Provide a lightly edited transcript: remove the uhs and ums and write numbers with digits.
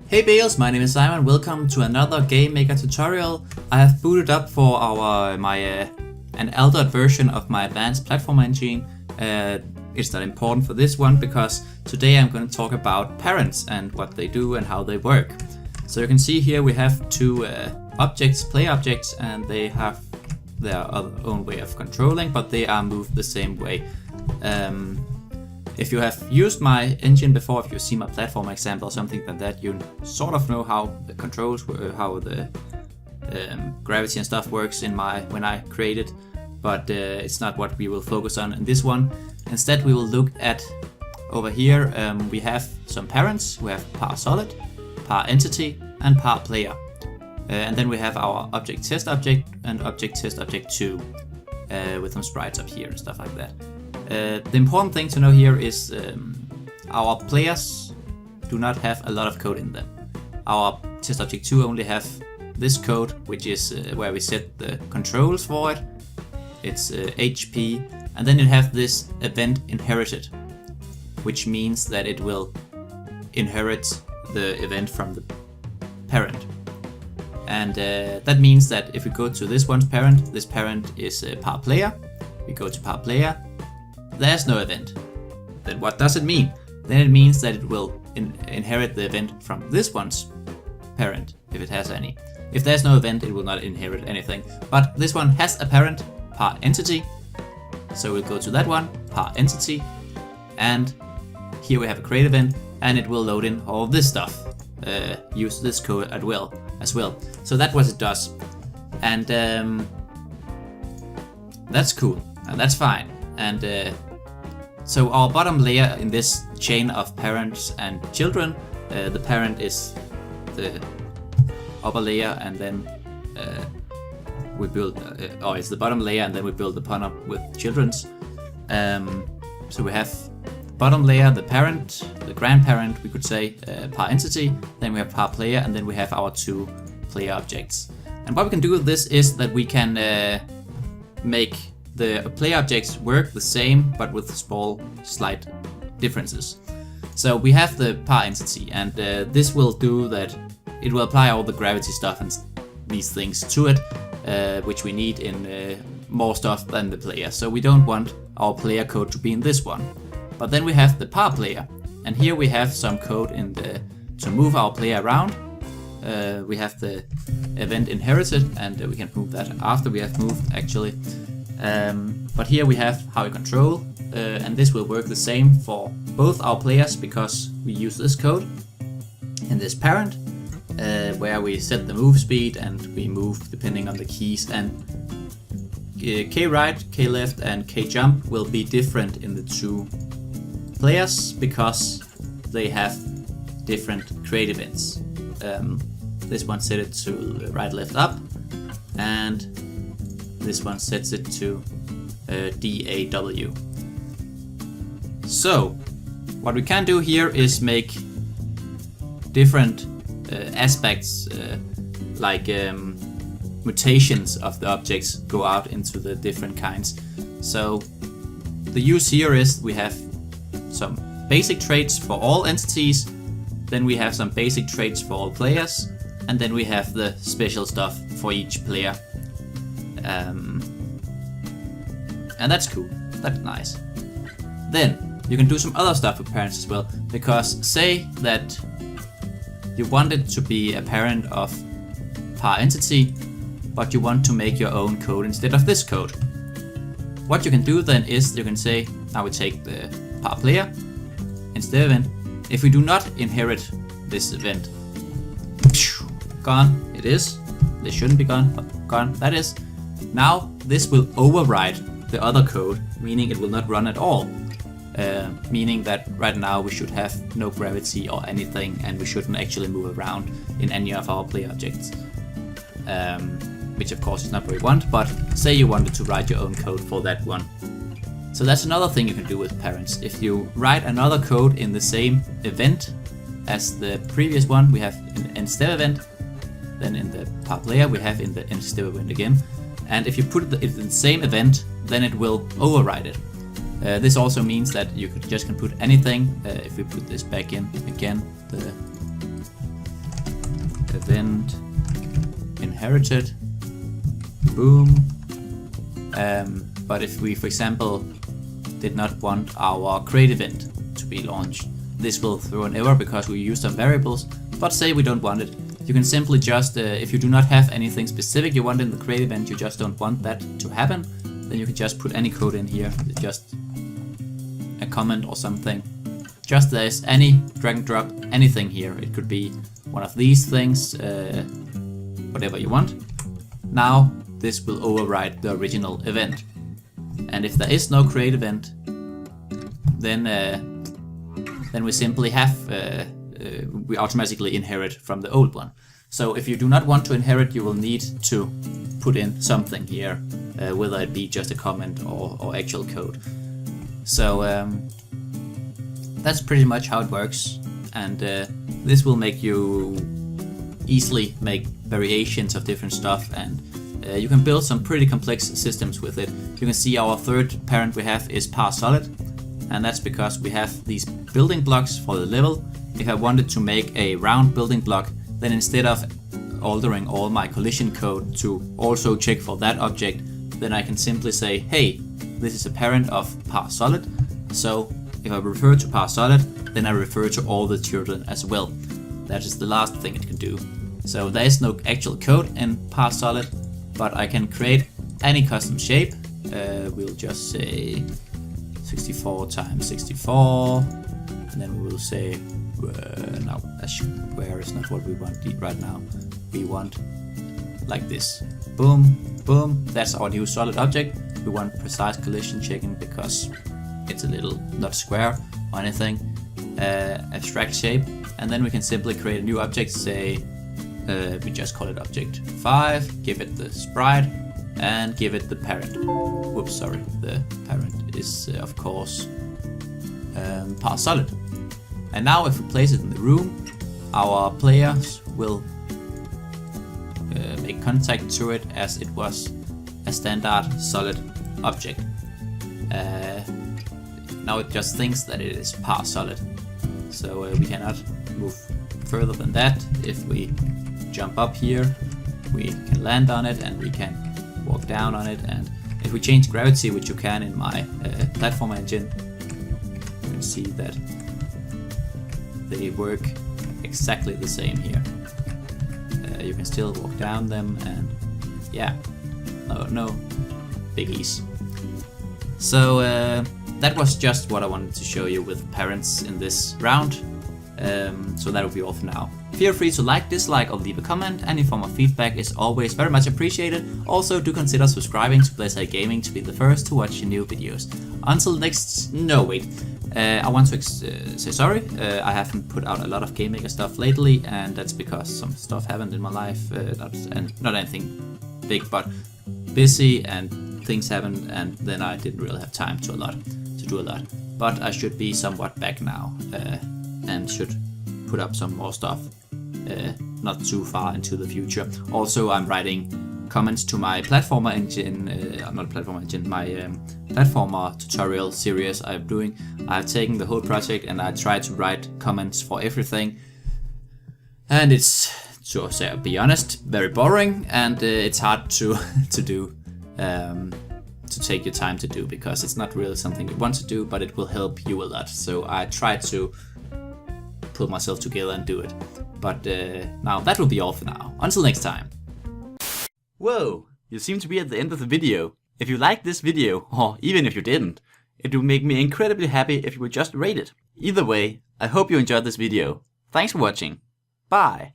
Hey Bales, my name is Simon. Welcome to another GameMaker tutorial. I have booted up for an altered version of my advanced platform engine. It's not important for this one because today I'm going to talk about parents and what they do and how they work. So you can see here we have two objects, play objects, and they have their own way of controlling, but they are moved the same way. If you have used my engine before, if you've seen my platform example or something like that, you sort of know how the controls, how the gravity and stuff works in when I create it, but it's not what we will focus on in this one. Instead, we will look at over here. We have some parents. We have par solid, par entity, and par player, and then we have our object test object and object test object 2 with some sprites up here and stuff like that. The important thing to know here is our players do not have a lot of code in them. Our test object 2 only have this code, which is where we set the controls for it. It's HP, and then you have this event inherited, which means that it will inherit the event from the parent. And that means that if we go to this one's parent, this parent is par player. We go to par player. There's no event. Then what does it mean? Then it means that it will inherit the event from this one's parent, if it has any. If there's no event, it will not inherit anything. But this one has a parent, par entity. So we'll go to that one, par entity. And here we have a create event, and it will load in all this stuff. Use this code as well. So that's what it does. And that's cool, and that's fine. And so our bottom layer in this chain of parents and children, the parent is the upper layer, and then we build, or it's the bottom layer, and then we build upon up with children's. So we have bottom layer, the parent, the grandparent, we could say, par entity, then we have par player, and then we have our two player objects. And what we can do with this is that we can make the player objects work the same, but with small, slight differences. So we have the par entity, and this will do that. It will apply all the gravity stuff and these things to it, which we need in more stuff than the player. So we don't want our player code to be in this one. But then we have the par player, and here we have some code to move our player around. We have the event inherited, and we can move that after we have moved actually. But here we have how we control, and this will work the same for both our players because we use this code in this parent, where we set the move speed and we move depending on the keys, and K right, K left, and K jump will be different in the two players because they have different create events. This one set it to right, left, up, and this one sets it to DAW. So what we can do here is make different aspects, like mutations of the objects go out into the different kinds. So the use here is we have some basic traits for all entities, then we have some basic traits for all players, and then we have the special stuff for each player. And that's cool, that's nice. Then you can do some other stuff with parents as well, because say that you wanted to be a parent of par entity, but you want to make your own code instead of this code. What you can do then is you can say, now we take the par player instead event. If we do not inherit this event, gone it is. This shouldn't be gone, but gone that is. Now this will override the other code, meaning it will not run at all. Meaning that right now we should have no gravity or anything, and we shouldn't actually move around in any of our play objects. Which of course is not what we want, but say you wanted to write your own code for that one. So that's another thing you can do with parents. If you write another code in the same event as the previous one, we have an instead event, then in the par player we have in the instead event again. And if you put it in the same event, then it will override it. This also means that you can put anything. If we put this back in again, event inherited, boom. But if we, for example, did not want our create event to be launched, this will throw an error because we used some variables. But say we don't want it, you can simply just, if you do not have anything specific you want in the create event, you just don't want that to happen, then you can just put any code in here, just a comment or something. Just there's any drag and drop anything here. It could be one of these things, whatever you want. Now this will override the original event. And if there is no create event, then we simply have we automatically inherit from the old one. So if you do not want to inherit, you will need to put in something here, whether it be just a comment or actual code. So that's pretty much how it works, and this will make you easily make variations of different stuff, and you can build some pretty complex systems with it. You can see our third parent we have is parsolid, and that's because we have these building blocks for the level. If I wanted to make a round building block, then instead of altering all my collision code to also check for that object, then I can simply say, hey, this is a parent of parsolid, so if I refer to parsolid, then I refer to all the children as well. That is the last thing it can do. So there is no actual code in parsolid, but I can create any custom shape. We'll just say 64 times 64, and then we will say, no, a square is not what we want right now. We want like this. Boom, boom, that's our new solid object. We want precise collision checking because it's a little not square or anything. Abstract shape, and then we can simply create a new object, say we just call it object 5, give it the sprite and give it the parent. Whoops, sorry, the parent is of course parsolid. And now if we place it in the room, our players will make contact to it as it was a standard solid object. Now it just thinks that it is parsolid, so we cannot move further than that. If we jump up here, we can land on it and we can walk down on it, and if we change gravity, which you can in my platform engine, you can see that they work exactly the same here. You can still walk down them, and yeah, no biggies. So that was just what I wanted to show you with parents in this round. So that will be all for now. Feel free to like, dislike, or leave a comment. Any form of feedback is always very much appreciated. Also, do consider subscribing to Blazer Gaming to be the first to watch new videos. Until next... no, wait. I want to say sorry. I haven't put out a lot of GameMaker stuff lately, and that's because some stuff happened in my life. Not anything big, but busy, and things happened, and then I didn't really have time to do a lot. But I should be somewhat back now, and should put up some more stuff not too far into the future. Also, I'm writing comments to my platformer engine, not platformer engine, my platformer tutorial series I'm doing. I've taken the whole project and I try to write comments for everything, and it's, to say, be honest, very boring, and it's hard to do, to take your time to do, because it's not really something you want to do, but it will help you a lot. So I try to pull myself together and do it. But now that will be all for now. Until next time. Whoa, you seem to be at the end of the video. If you liked this video, or even if you didn't, it would make me incredibly happy if you would just rate it. Either way, I hope you enjoyed this video. Thanks for watching. Bye.